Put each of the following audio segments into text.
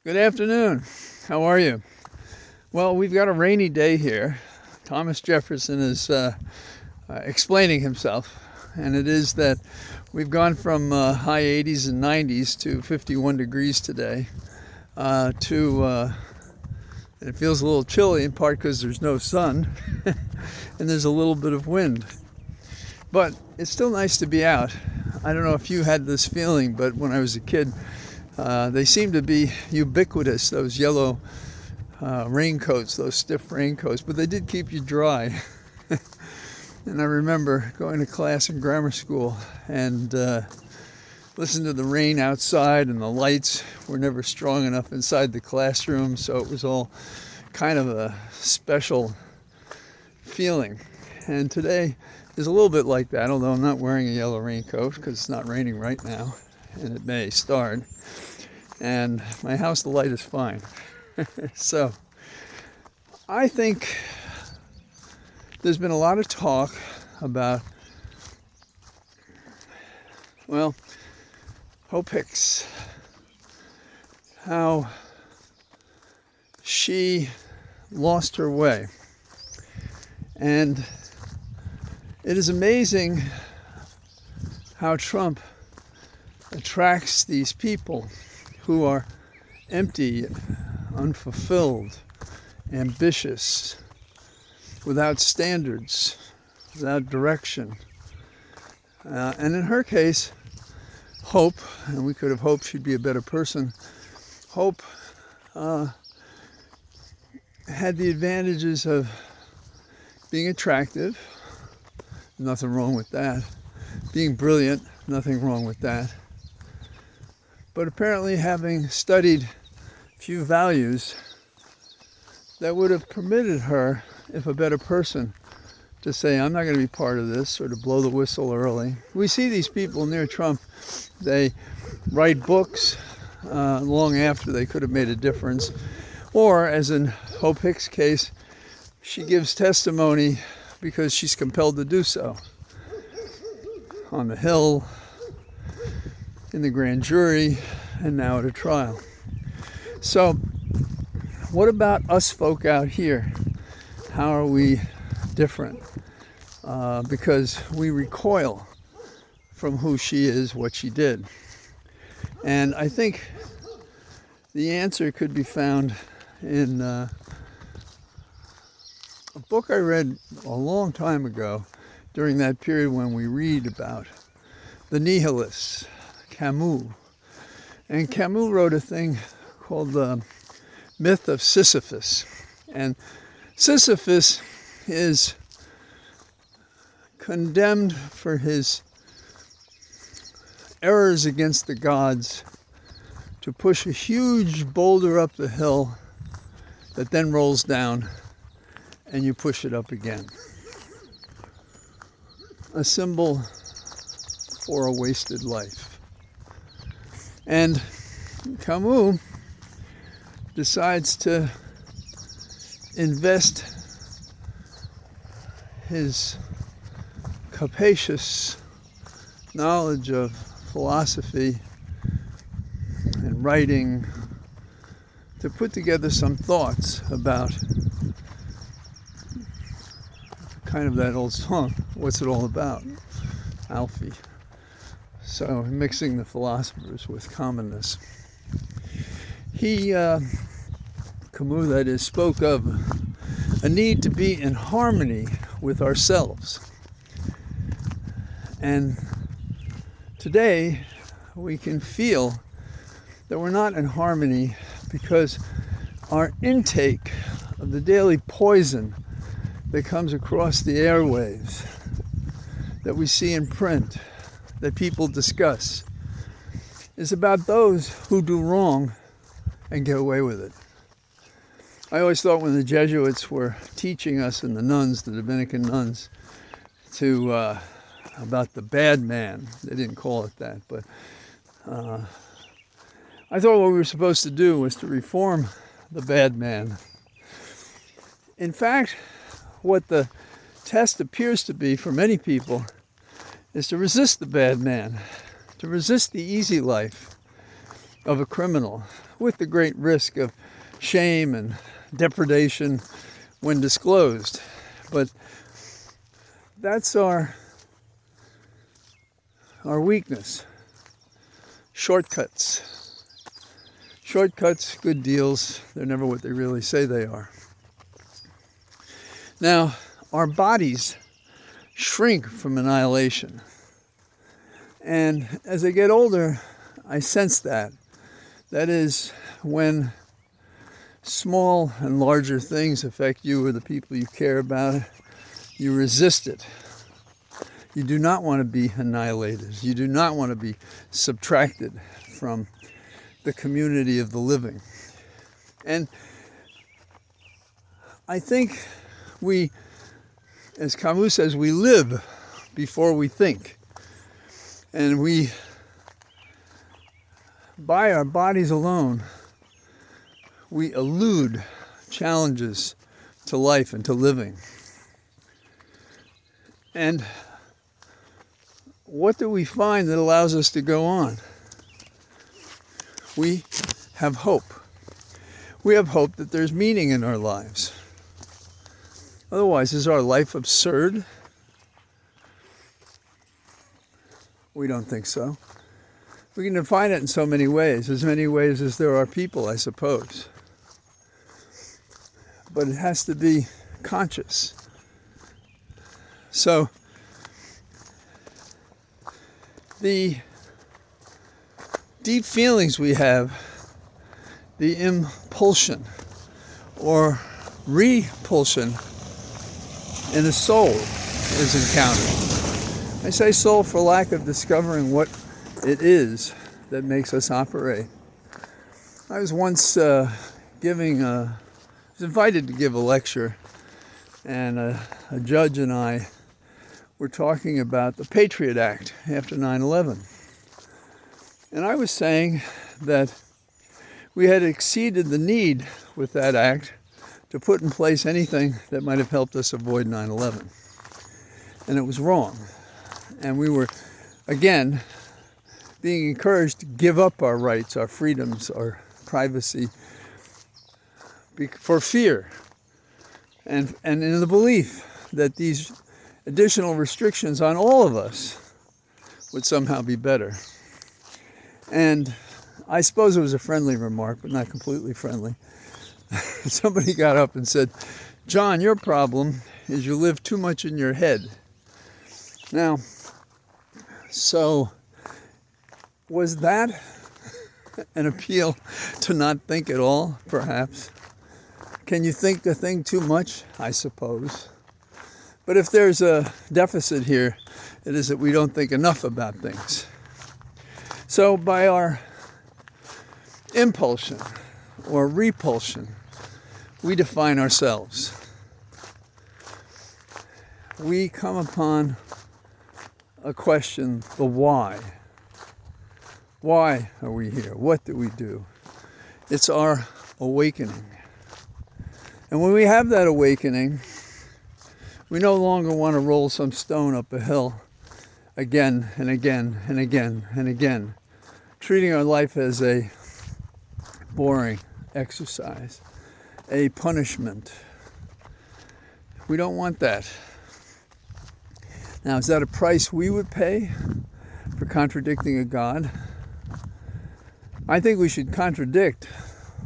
Good afternoon. How are you? Well, we've got a rainy day here. Thomas Jefferson is explaining himself, and it is that we've gone from high 80s and 90s to 51 degrees today. And it feels a little chilly, in part because there's no sun and there's a little bit of wind. But it's still nice to be out. I don't know if you had this feeling, but when I was a kid, they seem to be ubiquitous, those yellow raincoats, those stiff raincoats, but they did keep you dry. And I remember going to class in grammar school and listening to the rain outside, and the lights were never strong enough inside the classroom, so it was all kind of a special feeling. And today is a little bit like that, although I'm not wearing a yellow raincoat because it's not raining right now, and it may start. And my house, the light is fine. So I think there's been a lot of talk about, well, Hope Hicks, how she lost her way. And it is amazing how Trump attracts these people who are empty, unfulfilled, ambitious, without standards, without direction. And in her case, Hope, and we could have hoped she'd be a better person, Hope had the advantages of being attractive, nothing wrong with that, being brilliant, nothing wrong with that, but apparently having studied few values that would have permitted her, if a better person, to say, I'm not going to be part of this, or to blow the whistle early. We see these people near Trump, they write books long after they could have made a difference, or as in Hope Hicks' case, she gives testimony because she's compelled to do so. On the Hill, in the grand jury, and now at a trial. So, what about us folk out here? How are we different? Because we recoil from who she is, what she did. And I think the answer could be found in a book I read a long time ago, during that period when we read about the nihilists, Camus. And Camus wrote a thing called the myth of Sisyphus. And Sisyphus is condemned for his errors against the gods to push a huge boulder up the hill that then rolls down and you push it up again. A symbol for a wasted life. And Camus decides to invest his capacious knowledge of philosophy and writing to put together some thoughts about kind of that old song, what's it all about? Alfie. So mixing the philosophers with commonness. He, Camus that is, spoke of a need to be in harmony with ourselves. And today we can feel that we're not in harmony because our intake of the daily poison that comes across the airwaves, that we see in print, that people discuss, is about those who do wrong and get away with it. I always thought when the Jesuits were teaching us, and the nuns, the Dominican nuns, about the bad man, they didn't call it that, but I thought what we were supposed to do was to reform the bad man. In fact, what the test appears to be for many people is to resist the bad man, to resist the easy life, of a criminal, with the great risk of shame and depredation when disclosed. But that's our weakness. Shortcuts. Shortcuts, good deals, they're never what they really say they are. Now, our bodies shrink from annihilation. And as I get older, I sense that. That is, when small and larger things affect you or the people you care about, you resist it. You do not want to be annihilated. You do not want to be subtracted from the community of the living. And I think we, as Camus says, we live before we think. And we, by our bodies alone, we elude challenges to life and to living. And what do we find that allows us to go on? We have hope. We have hope that there's meaning in our lives. Otherwise, is our life absurd? We don't think so. We can define it in so many ways, as many ways as there are people, I suppose. But it has to be conscious. So, the deep feelings we have, the impulsion or repulsion in the soul is encountered. I say soul for lack of discovering what it is that makes us operate. I was once invited to give a lecture, and a judge and I were talking about the Patriot Act after 9/11. And I was saying that we had exceeded the need with that act to put in place anything that might have helped us avoid 9/11. And it was wrong. And we were, again, being encouraged to give up our rights, our freedoms, our privacy for fear. And in the belief that these additional restrictions on all of us would somehow be better. And I suppose it was a friendly remark, but not completely friendly. Somebody got up and said, "John, your problem is you live too much in your head." Now, so was that an appeal to not think at all, perhaps? Can you think a thing too much? I suppose. But if there's a deficit here, it is that we don't think enough about things. So by our impulsion or repulsion, we define ourselves. We come upon a question, the why. Why are we here? What do we do? It's our awakening. And when we have that awakening, we no longer want to roll some stone up a hill again and again and again and again, treating our life as a boring exercise, a punishment. We don't want that. Now, is that a price we would pay for contradicting a God? I think we should contradict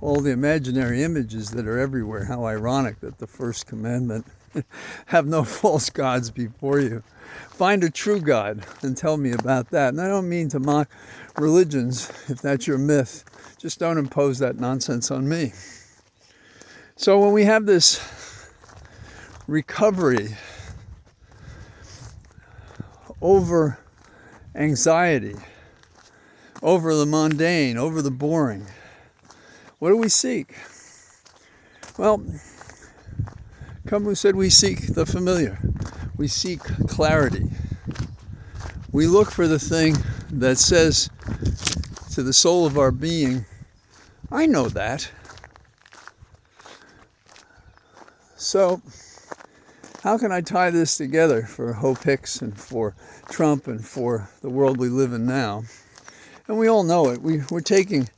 all the imaginary images that are everywhere. How ironic that the first commandment, have no false gods before you. Find a true God and tell me about that. And I don't mean to mock religions, if that's your myth. Just don't impose that nonsense on me. So when we have this recovery over anxiety, over the mundane, over the boring, what do we seek? Well, Camus said we seek the familiar. We seek clarity. We look for the thing that says to the soul of our being, I know that. So, how can I tie this together for Hope Hicks and for Trump and for the world we live in now? And we all know it. We're taking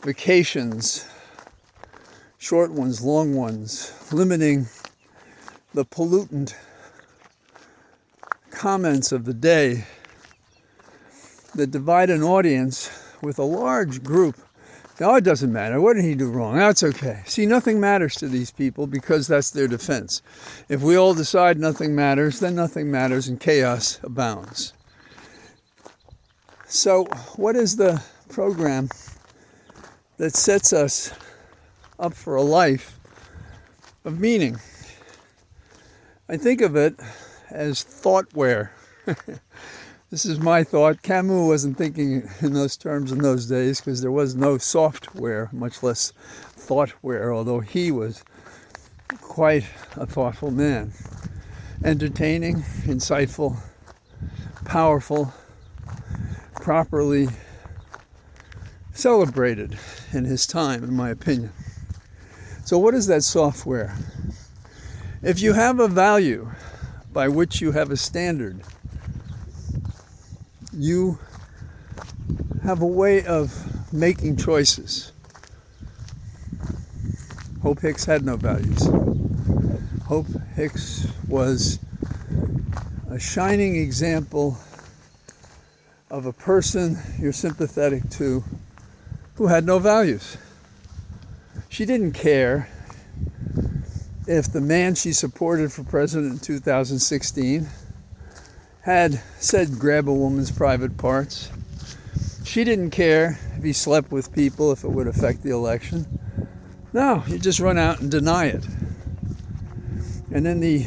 vacations, short ones, long ones, limiting the pollutant comments of the day that divide an audience with a large group. Now, it doesn't matter. What did he do wrong? That's okay. See, nothing matters to these people because that's their defense. If we all decide nothing matters, then nothing matters and chaos abounds. So, what is the program that sets us up for a life of meaning? I think of it as thoughtware. This is my thought. Camus wasn't thinking in those terms in those days because there was no software, much less thoughtware, although he was quite a thoughtful man. Entertaining, insightful, powerful, properly celebrated in his time, in my opinion. So what is that software? If you have a value by which you have a standard, you have a way of making choices. Hope Hicks had no values. Hope Hicks was a shining example of a person you're sympathetic to who had no values. She didn't care if the man she supported for president in 2016 had said grab a woman's private parts. She didn't care if he slept with people, if it would affect the election. No, you just run out and deny it. And then the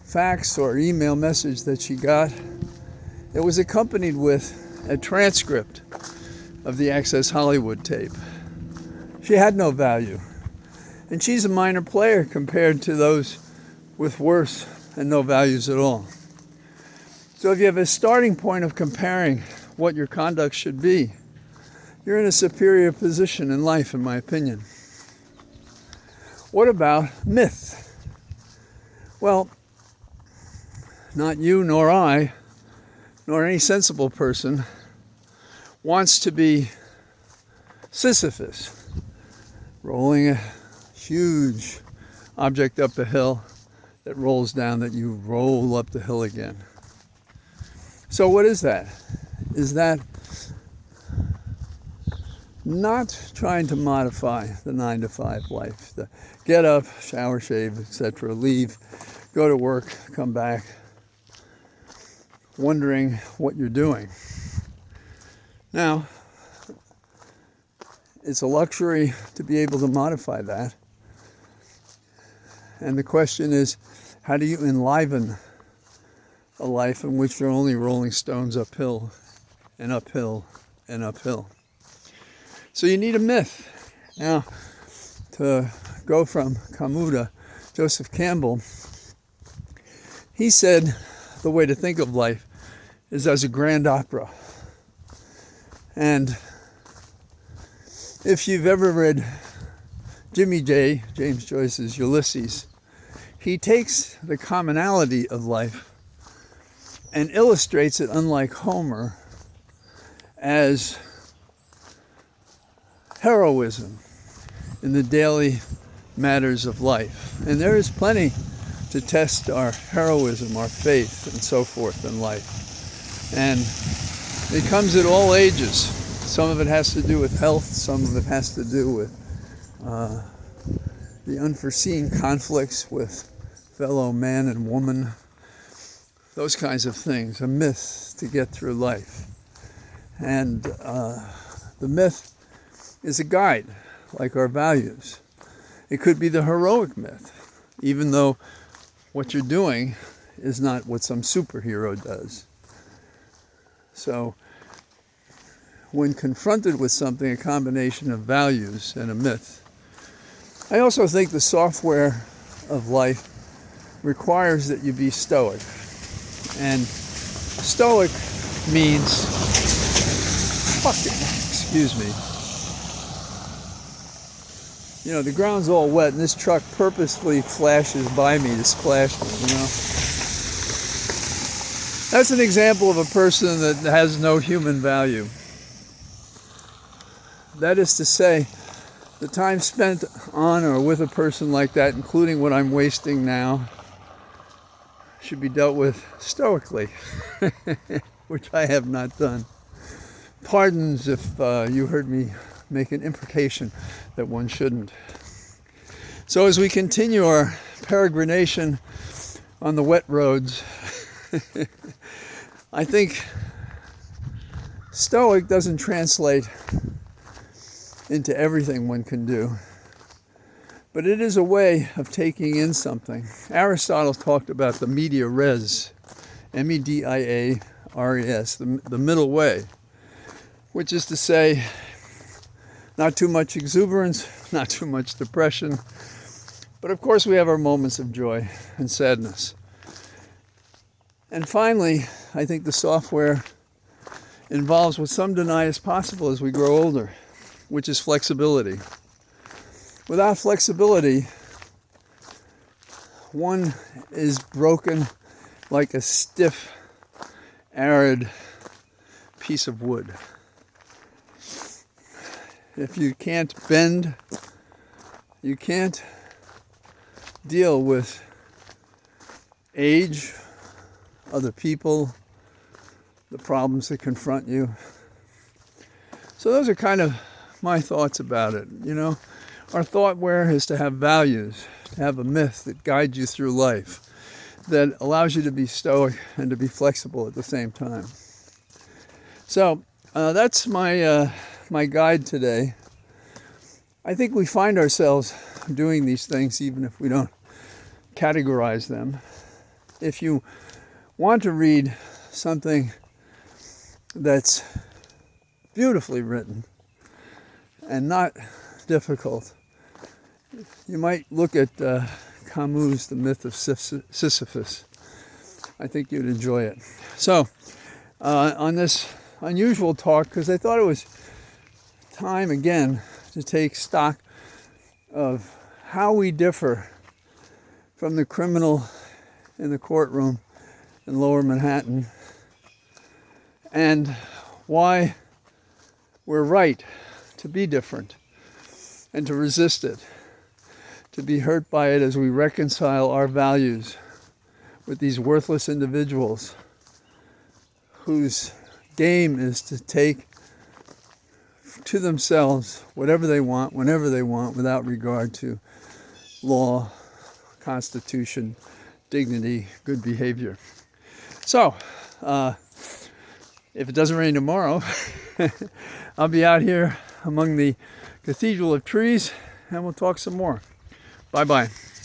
fax or email message that she got, it was accompanied with a transcript of the Access Hollywood tape. She had no value. And she's a minor player compared to those with worse and no values at all. So if you have a starting point of comparing what your conduct should be, you're in a superior position in life, in my opinion. What about myth? Well, not you nor I, nor any sensible person wants to be Sisyphus, rolling a huge object up a hill that rolls down, that you roll up the hill again. So what is that? Is that not trying to modify the 9-to-5 life? The get up, shower, shave, etc., leave, go to work, come back, wondering what you're doing. Now, it's a luxury to be able to modify that. And the question is, how do you enliven a life in which you're only rolling stones uphill and uphill and uphill? So you need a myth. Now, to go from Camus to Joseph Campbell, he said the way to think of life is as a grand opera. And if you've ever read James Joyce's Ulysses, he takes the commonality of life and illustrates it, unlike Homer, as heroism in the daily matters of life. And there is plenty to test our heroism, our faith, and so forth in life. And it comes at all ages. Some of it has to do with health, some of it has to do with the unforeseen conflicts with fellow man and woman, those kinds of things, a myth to get through life. And the myth is a guide, like our values. It could be the heroic myth, even though what you're doing is not what some superhero does. So, when confronted with something, a combination of values and a myth, I also think the software of life requires that you be stoic. And stoic means, excuse me, you know, the ground's all wet and this truck purposefully flashes by me to splash me, you know. That's an example of a person that has no human value. That is to say, the time spent on or with a person like that, including what I'm wasting now, should be dealt with stoically, which I have not done. Pardons if you heard me make an imprecation that one shouldn't. So as we continue our peregrination on the wet roads, I think stoic doesn't translate into everything one can do, but it is a way of taking in something. Aristotle talked about the media res, M-E-D-I-A-R-E-S, the middle way, which is to say, not too much exuberance, not too much depression, but of course we have our moments of joy and sadness. And finally, I think the software involves what some deny is possible as we grow older, which is flexibility. Without flexibility, one is broken like a stiff, arid piece of wood. If you can't bend, you can't deal with age, other people, the problems that confront you. So those are kind of my thoughts about it. You know, our thoughtware is to have values, to have a myth that guides you through life, that allows you to be stoic and to be flexible at the same time. So that's my guide today. I think we find ourselves doing these things even if we don't categorize them. If you want to read something that's beautifully written and not difficult, you might look at Camus' The Myth of Sisyphus. I think you'd enjoy it. So, on this unusual talk, because I thought it was time again to take stock of how we differ from the criminal in the courtroom in Lower Manhattan, and why we're right to be different and to resist it, to be hurt by it as we reconcile our values with these worthless individuals whose game is to take to themselves whatever they want, whenever they want, without regard to law, constitution, dignity, good behavior. So, if it doesn't rain tomorrow, I'll be out here among the cathedral of trees and we'll talk some more. Bye-bye.